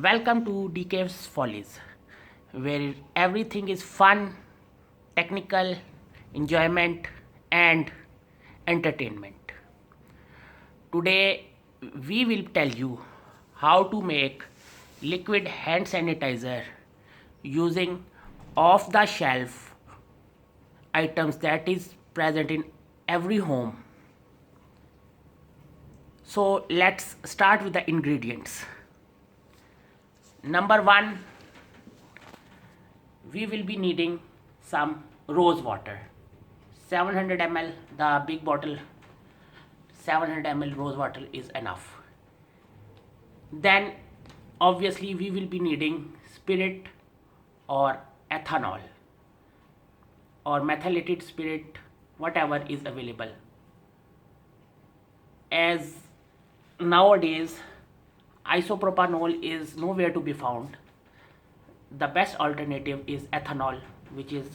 Welcome to DK's Follies, where everything is fun, technical, enjoyment, and entertainment. Today, we will tell you how to make liquid hand sanitizer using off the shelf items that is present in every home. So, let's start with the ingredients. Number one, we will be needing some rose water, 700 ml. The big bottle 700 ml rose water is enough. Then obviously we will be needing spirit or ethanol or methylated spirit, whatever is available. As nowadays isopropanol is nowhere to be found, the best alternative is ethanol, which is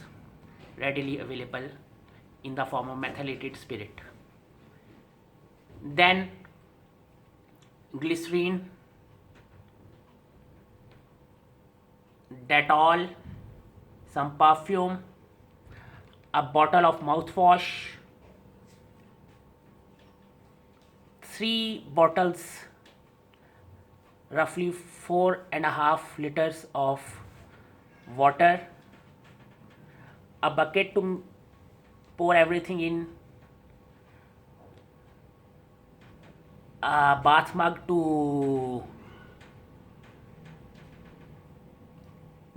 readily available in the form of methylated spirit. Then glycerine, Dettol, some perfume, a bottle of mouthwash, 3 bottles, roughly 4.5 liters of water, a bucket to pour everything in, a bath mug to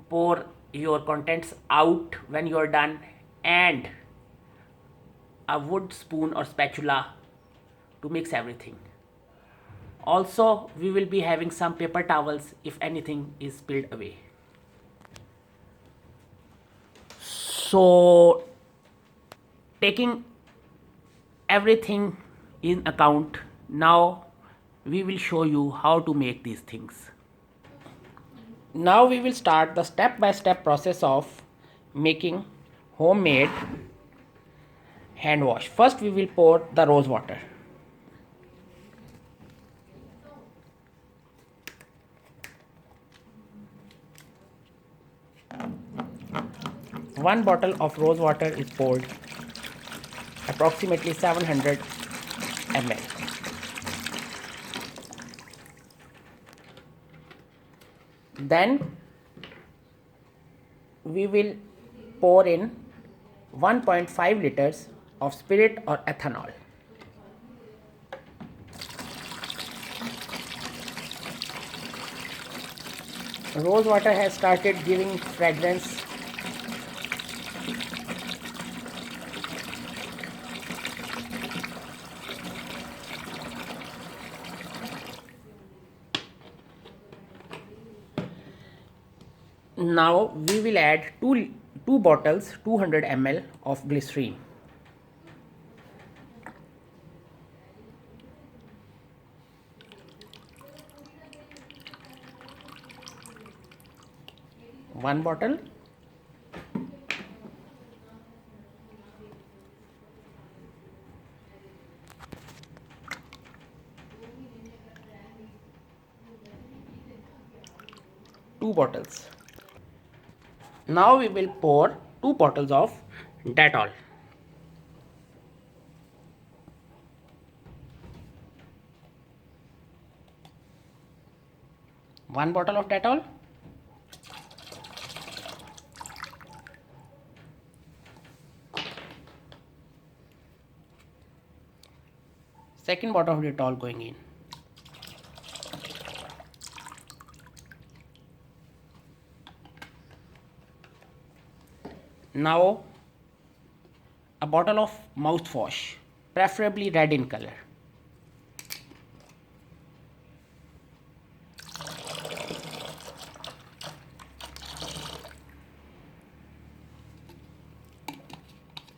pour your contents out when you are done, and a wood spoon or spatula to mix everything. Also, we will be having some paper towels if anything is spilled away. So, taking everything in account, now we will show you how to make these things. Now we will start the step by step process of making homemade hand wash. First we will pour the rose water. One bottle of rose water is poured, approximately 700 ml. Then we will pour in 1.5 liters of spirit or ethanol. Rose water has started giving fragrance. Now we will add two bottles 200 ml of glycerine. One bottle. Two bottles. Now we will pour 2 bottles of Dettol. One bottle of Dettol. Second bottle of Dettol going in. Now a bottle of mouthwash, preferably red in color.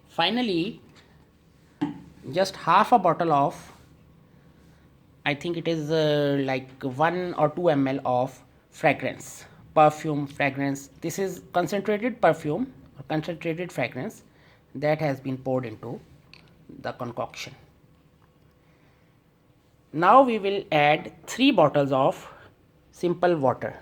Finally, just half a bottle of, I think it is like 1 or 2 ml of fragrance, perfume fragrance. This is concentrated perfume or concentrated fragrance that has been poured into the concoction. Now we will add 3 bottles of simple water.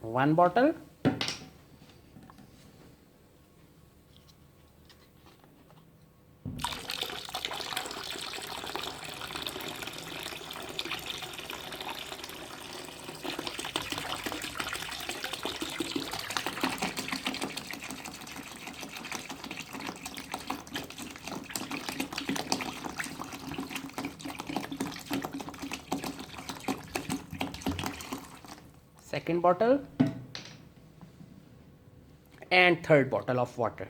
One bottle. Second bottle. And third bottle of water.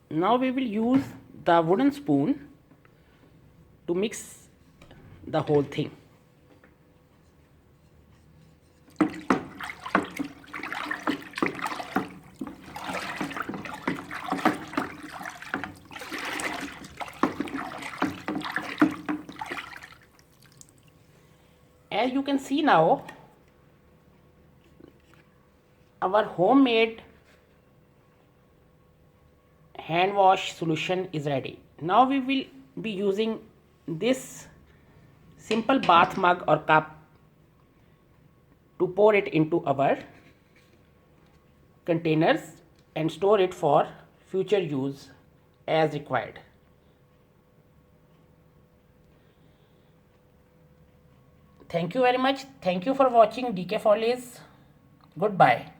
Now we will use the wooden spoon to mix the whole thing. As you can see now, our homemade hand wash solution is ready. Now we will be using this simple bath mug or cup to pour it into our containers and store it for future use as required. Thank you very much. Thank you for watching DK Follies. Goodbye.